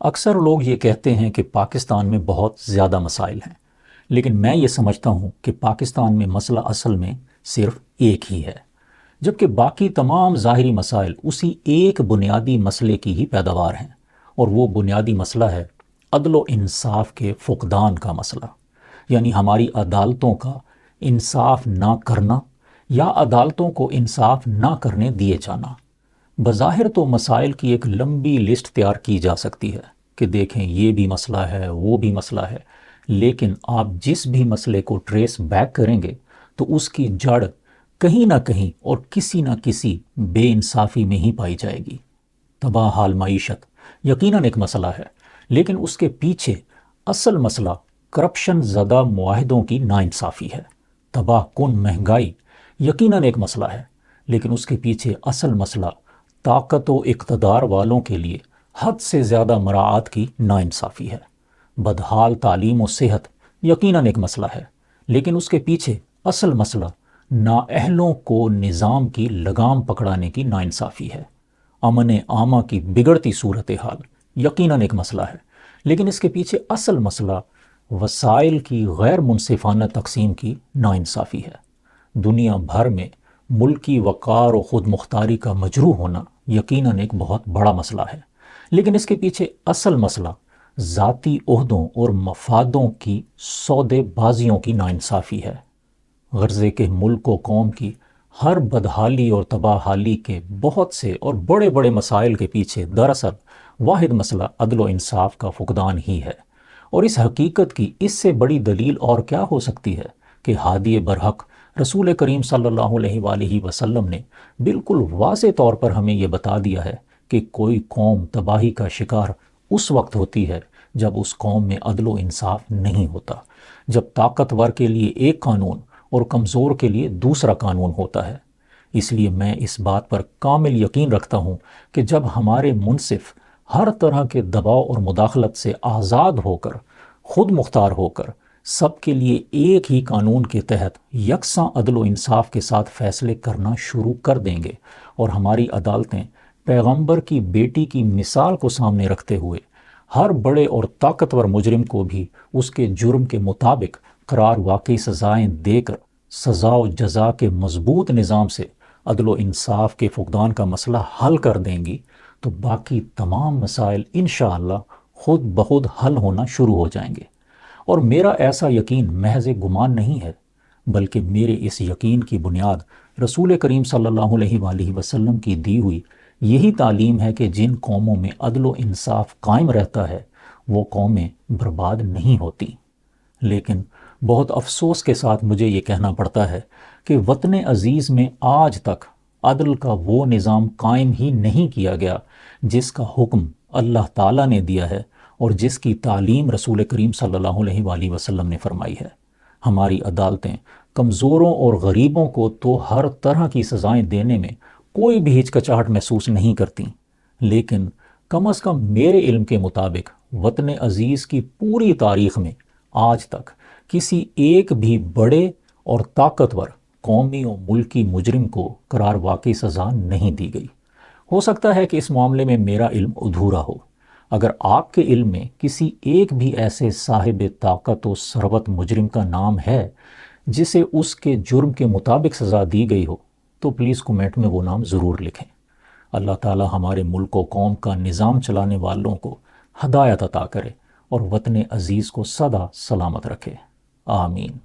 اکثر لوگ یہ کہتے ہیں کہ پاکستان میں بہت زیادہ مسائل ہیں، لیکن میں یہ سمجھتا ہوں کہ پاکستان میں مسئلہ اصل میں صرف ایک ہی ہے، جبکہ باقی تمام ظاہری مسائل اسی ایک بنیادی مسئلے کی ہی پیداوار ہیں، اور وہ بنیادی مسئلہ ہے عدل و انصاف کے فقدان کا مسئلہ، یعنی ہماری عدالتوں کا انصاف نہ کرنا یا عدالتوں کو انصاف نہ کرنے دیے جانا۔ بظاہر تو مسائل کی ایک لمبی لسٹ تیار کی جا سکتی ہے کہ دیکھیں یہ بھی مسئلہ ہے، وہ بھی مسئلہ ہے، لیکن آپ جس بھی مسئلے کو ٹریس بیک کریں گے تو اس کی جڑ کہیں نہ کہیں اور کسی نہ کسی بے انصافی میں ہی پائی جائے گی۔ تباہ حال معیشت یقیناً ایک مسئلہ ہے، لیکن اس کے پیچھے اصل مسئلہ کرپشن زدہ معاہدوں کی ناانصافی ہے۔ تباہ کن مہنگائی یقیناً ایک مسئلہ ہے، لیکن اس کے پیچھے اصل مسئلہ طاقت و اقتدار والوں کے لیے حد سے زیادہ مراعات کی ناانصافی ہے۔ بدحال تعلیم و صحت یقیناً ایک مسئلہ ہے، لیکن اس کے پیچھے اصل مسئلہ نااہلوں کو نظام کی لگام پکڑانے کی ناانصافی ہے۔ امن عامہ کی بگڑتی صورتحال یقیناً ایک مسئلہ ہے، لیکن اس کے پیچھے اصل مسئلہ وسائل کی غیر منصفانہ تقسیم کی ناانصافی ہے۔ دنیا بھر میں ملکی وقار و خود مختاری کا مجروح ہونا یقیناً ایک بہت بڑا مسئلہ ہے، لیکن اس کے پیچھے اصل مسئلہ ذاتی عہدوں اور مفادوں کی سودے بازیوں کی ناانصافی ہے۔ غرضے کہ ملک و قوم کی ہر بدحالی اور تباہ حالی کے بہت سے اور بڑے بڑے مسائل کے پیچھے دراصل واحد مسئلہ عدل و انصاف کا فقدان ہی ہے، اور اس حقیقت کی اس سے بڑی دلیل اور کیا ہو سکتی ہے کہ ہادی برحق رسول کریم صلی اللہ علیہ وآلہ وسلم نے بالکل واضح طور پر ہمیں یہ بتا دیا ہے کہ کوئی قوم تباہی کا شکار اس وقت ہوتی ہے جب اس قوم میں عدل و انصاف نہیں ہوتا، جب طاقتور کے لیے ایک قانون اور کمزور کے لیے دوسرا قانون ہوتا ہے۔ اس لیے میں اس بات پر کامل یقین رکھتا ہوں کہ جب ہمارے منصف ہر طرح کے دباؤ اور مداخلت سے آزاد ہو کر، خود مختار ہو کر، سب کے لیے ایک ہی قانون کے تحت یکساں عدل و انصاف کے ساتھ فیصلے کرنا شروع کر دیں گے، اور ہماری عدالتیں پیغمبر کی بیٹی کی مثال کو سامنے رکھتے ہوئے ہر بڑے اور طاقتور مجرم کو بھی اس کے جرم کے مطابق قرار واقعی سزائیں دے کر سزا و جزا کے مضبوط نظام سے عدل و انصاف کے فقدان کا مسئلہ حل کر دیں گی، تو باقی تمام مسائل انشاءاللہ خود بخود حل ہونا شروع ہو جائیں گے۔ اور میرا ایسا یقین محض گمان نہیں ہے، بلکہ میرے اس یقین کی بنیاد رسول کریم صلی اللہ علیہ وآلہ وسلم کی دی ہوئی یہی تعلیم ہے کہ جن قوموں میں عدل و انصاف قائم رہتا ہے وہ قومیں برباد نہیں ہوتی۔ لیکن بہت افسوس کے ساتھ مجھے یہ کہنا پڑتا ہے کہ وطن عزیز میں آج تک عدل کا وہ نظام قائم ہی نہیں کیا گیا جس کا حکم اللہ تعالیٰ نے دیا ہے اور جس کی تعلیم رسول کریم صلی اللہ علیہ وآلہ وسلم نے فرمائی ہے۔ ہماری عدالتیں کمزوروں اور غریبوں کو تو ہر طرح کی سزائیں دینے میں کوئی بھی ہچکچاہٹ محسوس نہیں کرتی، لیکن کم از کم میرے علم کے مطابق وطن عزیز کی پوری تاریخ میں آج تک کسی ایک بھی بڑے اور طاقتور قومی و ملکی مجرم کو قرار واقعی سزا نہیں دی گئی۔ ہو سکتا ہے کہ اس معاملے میں میرا علم ادھورا ہو۔ اگر آپ کے علم میں کسی ایک بھی ایسے صاحب طاقت و ثروت مجرم کا نام ہے جسے اس کے جرم کے مطابق سزا دی گئی ہو تو پلیز کومنٹ میں وہ نام ضرور لکھیں۔ اللہ تعالی ہمارے ملک و قوم کا نظام چلانے والوں کو ہدایت عطا کرے اور وطن عزیز کو سدا سلامت رکھے، آمین۔